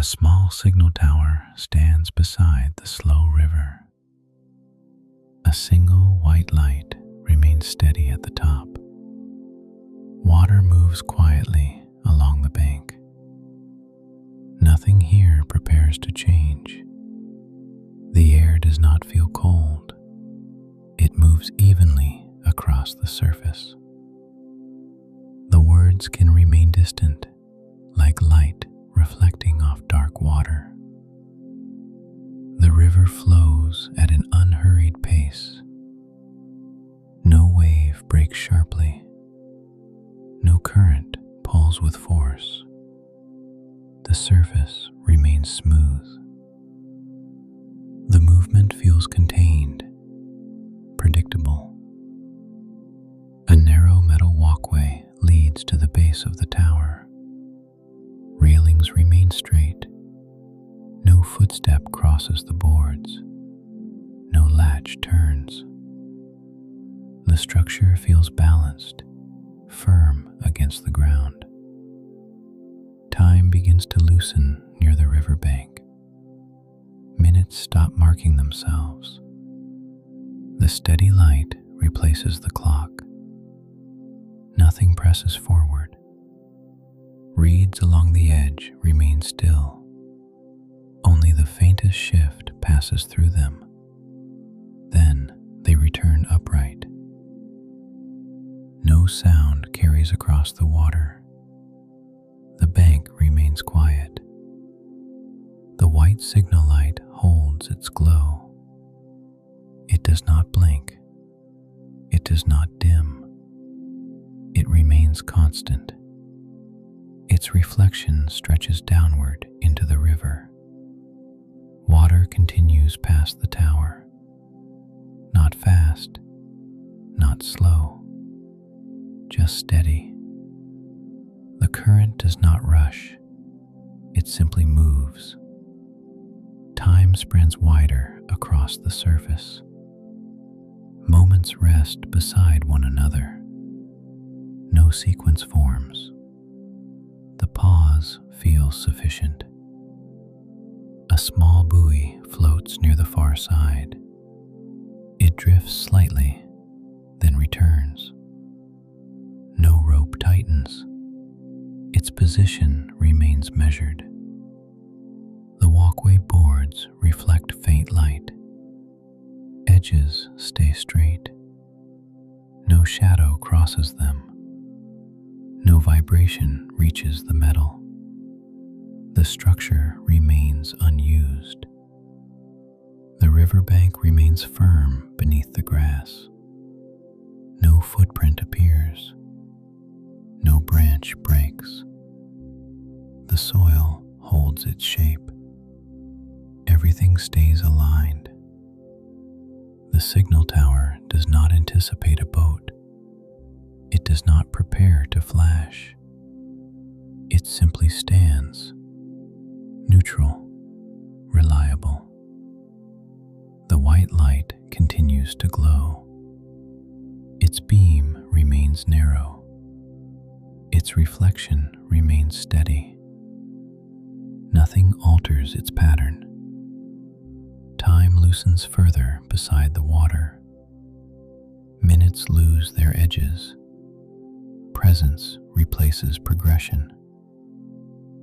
A small signal tower stands beside the slow river. A single white light remains steady at the top. Water moves quietly along the bank. Nothing here prepares to change. The air does not feel cold. It moves evenly across the surface. The words can remain distant, like light reflecting off dark water. The river flows at an unhurried pace. No wave breaks sharply. No current pulls with force. The surface remains smooth. The movement feels contained, predictable. A narrow metal walkway leads to the base of the tower. Railings remain straight. No footstep crosses the boards. No latch turns. The structure feels balanced, firm against the ground. Time begins to loosen near the riverbank. Minutes stop marking themselves. The steady light replaces the clock. Nothing presses forward. Reeds along the edge remain still. Only the faintest shift passes through them. Then they return upright. No sound carries across the water. The bank remains quiet. The white signal light holds its glow. It does not blink. It does not dim. It remains constant. Its reflection stretches downward into the river. Water continues past the tower. Not fast, not slow, just steady. The current does not rush. It simply moves. Time spreads wider across the surface. Moments rest beside one another. No sequence forms. The pause feels sufficient. A small buoy floats near the far side. It drifts slightly, then returns. No rope tightens. Its position remains measured. The walkway boards reflect faint light. Edges stay straight. No shadow crosses them. No vibration reaches the metal. The structure remains unused. The riverbank remains firm beneath the grass. No footprint appears. No branch breaks. The soil holds its shape. Everything stays aligned. The signal tower does not anticipate a boat. It does not prepare to flash. It simply stands, neutral, reliable. The white light continues to glow. Its beam remains narrow. Its reflection remains steady. Nothing alters its pattern. Time loosens further beside the water. Minutes lose their edges. Presence replaces progression.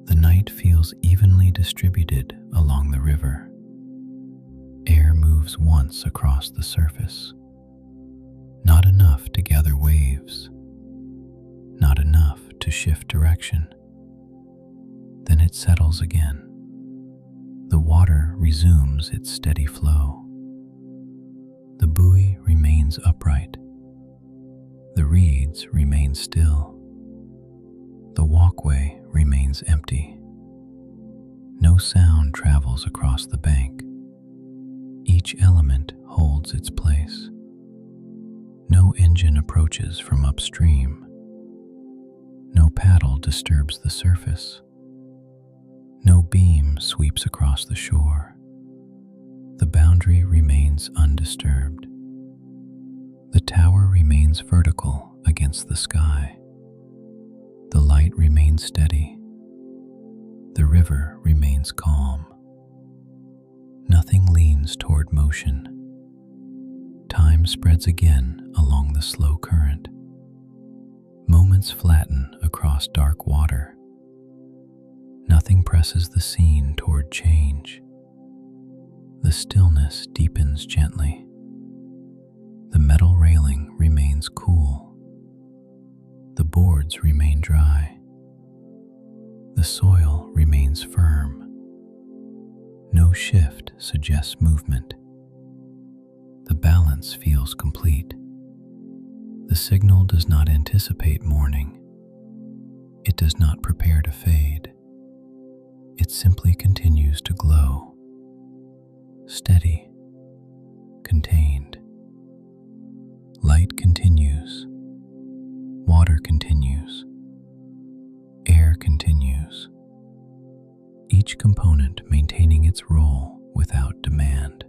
The night feels evenly distributed along the river. Air moves once across the surface. Not enough to gather waves. Not enough to shift direction. Then it settles again. The water resumes its steady flow. The buoy remains upright. The reeds remain still. The walkway remains empty. No sound travels across the bank. Each element holds its place. No engine approaches from upstream. No paddle disturbs the surface. No beam sweeps across the shore. The boundary remains undisturbed. The tower remains vertical against the sky. The light remains steady. The river remains calm. Nothing leans toward motion. Time spreads again along the slow current. Moments flatten across dark water. Nothing presses the scene toward change. The stillness deepens gently. The metal railing remains cool. The boards remain dry. The soil remains firm. No shift suggests movement. The balance feels complete. The signal does not anticipate morning. It does not prepare to fade. It simply continues to glow. Steady, contained. Light continues. Water continues. Air continues. Each component maintaining its role without demand.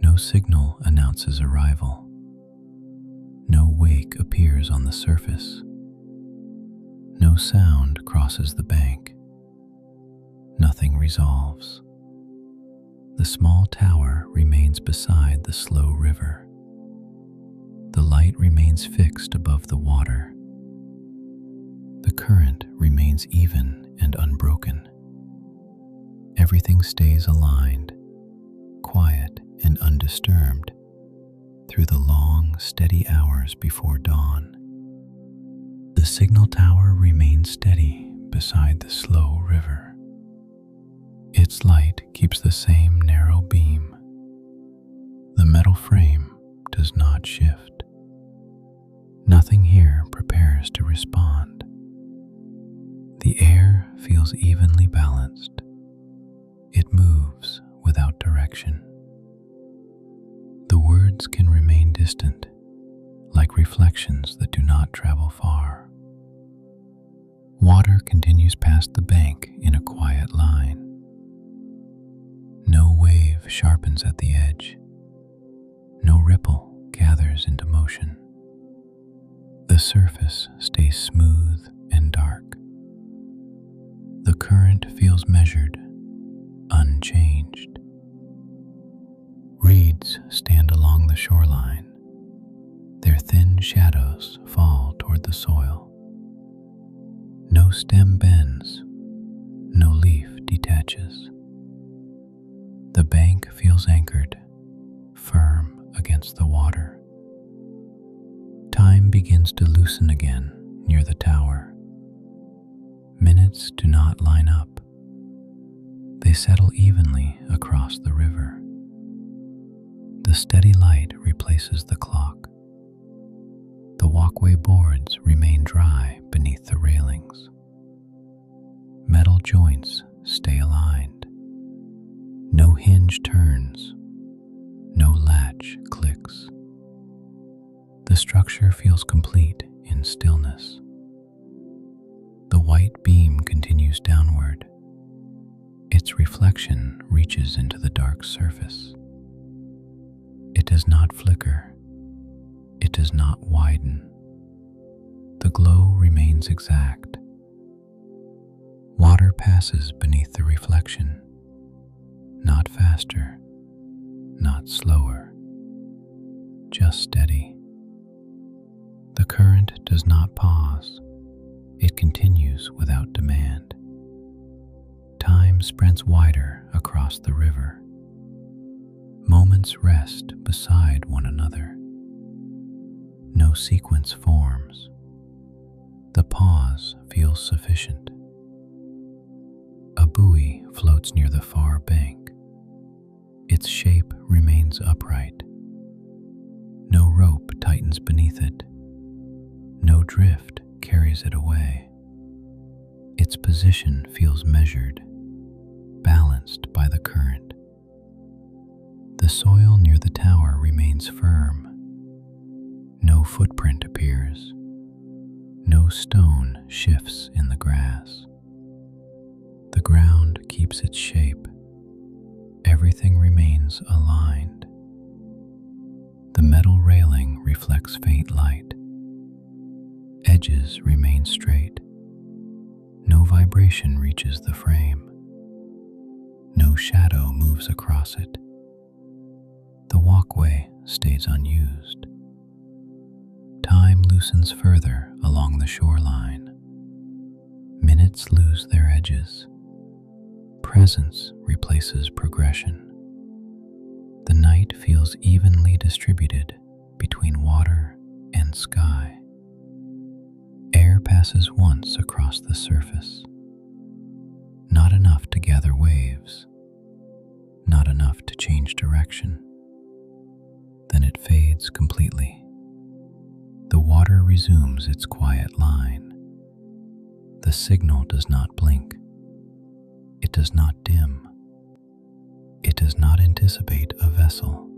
No signal announces arrival. No wake appears on the surface. No sound crosses the bank. Nothing resolves. The small tower remains beside the slow river. The light remains fixed above the water. The current remains even and unbroken. Everything stays aligned, quiet and undisturbed through the long, steady hours before dawn. The signal tower remains steady beside the slow river. Its light keeps the same narrow beam. The metal frame does not shift. Nothing here prepares to respond. The air feels evenly balanced. It moves without direction. The words can remain distant, like reflections that do not travel far. Water continues past the bank in a quiet line. No wave sharpens at the edge. No ripple gathers into motion. The surface stays smooth and dark. The current feels measured, unchanged. Reeds stand along the shoreline. Their thin shadows fall toward the soil. No stem bends, no leaf detaches. The bank feels anchored, firm against the water. Time begins to loosen again near the tower. Minutes do not line up. They settle evenly across the river. The steady light replaces the clock. The walkway boards remain dry beneath the railings. Metal joints stay aligned. No hinge turns. No latch clicks. The structure feels complete in stillness. The white beam continues downward. Its reflection reaches into the dark surface. It does not flicker. It does not widen. The glow remains exact. Water passes beneath the reflection, not faster, not slower, just steady. The current does not pause. It continues without demand. Time spreads wider across the river. Moments rest beside one another. No sequence forms. The pause feels sufficient. A buoy floats near the far bank. Its shape remains upright. No rope tightens beneath it. No drift carries it away. Its position feels measured, balanced by the current. The soil near the tower remains firm. No footprint appears. No stone shifts in the grass. The ground keeps its shape. Everything remains aligned. The metal railing reflects faint light. Edges remain straight. No vibration reaches the frame. No shadow moves across it. The walkway stays unused. Time loosens further along the shoreline. Minutes lose their edges. Presence replaces progression. The night feels evenly distributed between water and sky. Air passes once across the surface. Not enough to gather waves. Not enough to change direction. Then it fades completely. The water resumes its quiet line. The signal does not blink. It does not dim. It does not anticipate a vessel.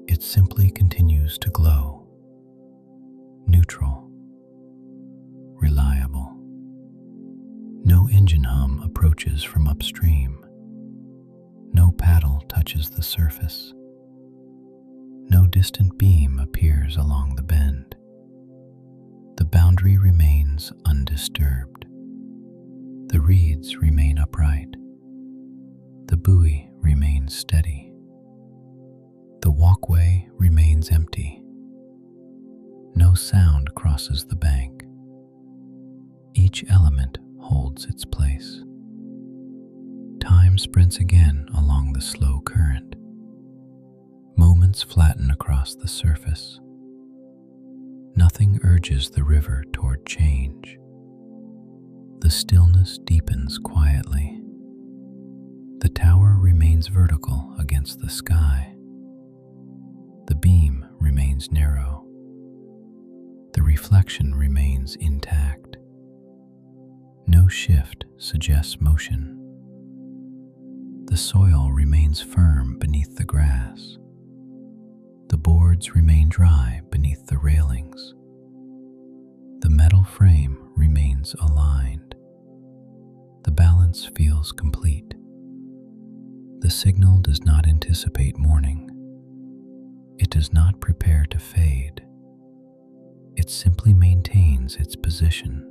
It simply continues to glow. Neutral. Reliable. No engine hum approaches from upstream. No paddle touches the surface. No distant beam appears along the bend. The boundary remains undisturbed. The reeds remain upright. The buoy remains steady. The walkway remains empty. No sound crosses the bank. Each element holds its place. Time sprints again along the slow current. Moments flatten across the surface. Nothing urges the river toward change. The stillness deepens quietly. The tower remains vertical against the sky. The beam remains narrow. The reflection remains intact. No shift suggests motion. The soil remains firm beneath the grass. The boards remain dry beneath the railings. The metal frame remains aligned. The balance feels complete. The signal does not anticipate morning. It does not prepare to fade. It simply maintains its position.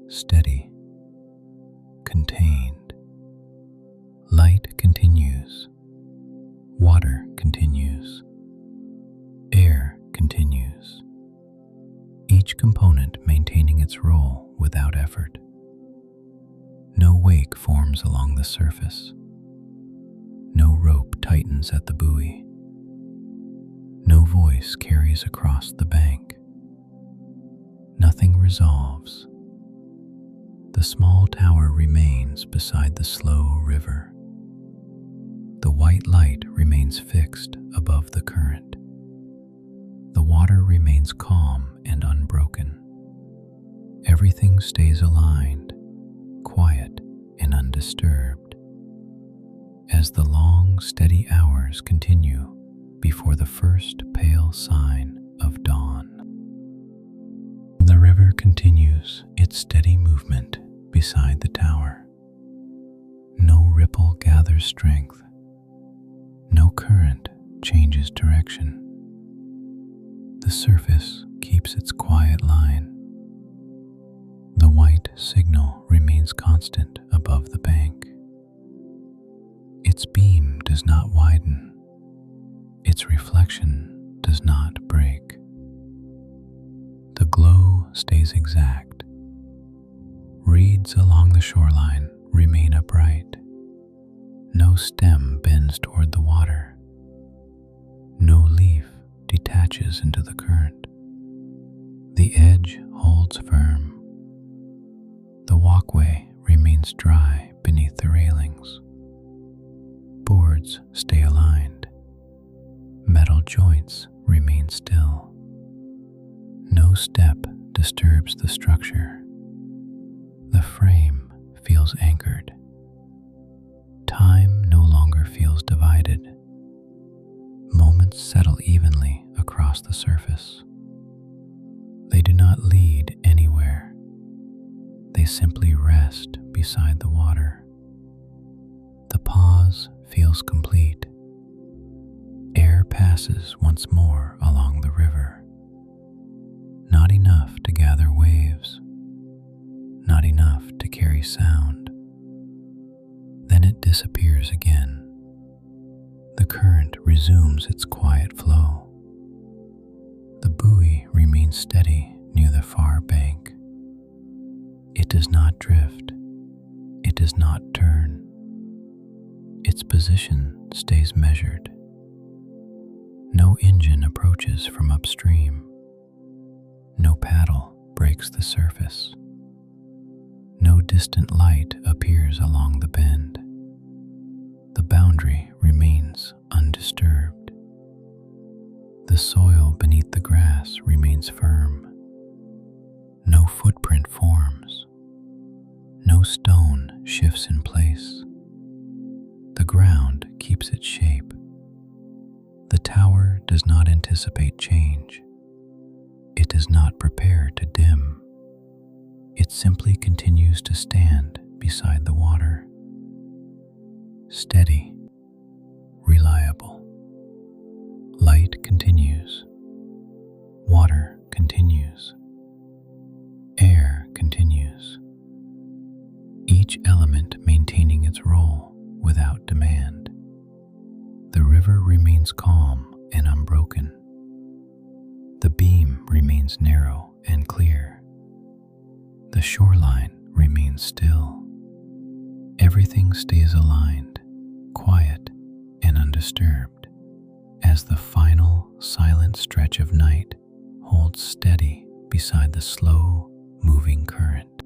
Steady. Contained. Light continues. Water continues. Air continues. Each component maintaining its role without effort. No wake forms along the surface. No rope tightens at the buoy. No voice carries across the bank. Nothing resolves. The small tower remains beside the slow river. The white light remains fixed above the current. The water remains calm and unbroken. Everything stays aligned, quiet and undisturbed. As the long, steady hours continue before the first pale sign of dawn. The river continues its steady movement beside the tower. No ripple gathers strength. No current changes direction. The surface keeps its quiet line. The white signal remains constant above the bank. Its beam does not widen. Its reflection does not break. The glow stays exact. Reeds along the shoreline remain upright. No stem bends toward the water. No leaf detaches into the current. The edge holds firm. The walkway remains dry beneath the railings. Boards stay aligned. Metal joints remain still. No step disturbs the structure. The frame feels anchored. Time no longer feels divided. Moments settle evenly across the surface. They do not lead anywhere. They simply rest beside the water. The pause feels complete. Air passes once more along the river. Not enough to gather waves. not enough to carry sound. Then it disappears again. The current resumes its quiet flow. The buoy remains steady near the far bank. It does not drift. It does not turn. Its position stays measured. No engine approaches from upstream. No paddle breaks the surface. No distant light appears along the bend. The boundary remains undisturbed. The soil beneath the grass remains firm. No footprint forms. No stone shifts in place. The ground keeps its shape. The tower does not anticipate change. It does not prepare to dim. It simply continues to stand beside the water. Steady, reliable. Light continues. Water continues. Air continues. Each element maintaining its role without demand. The river remains calm and unbroken. The beam remains narrow and clear. The shoreline remains still. Everything stays aligned, quiet and undisturbed, as the final silent stretch of night holds steady beside the slow moving current.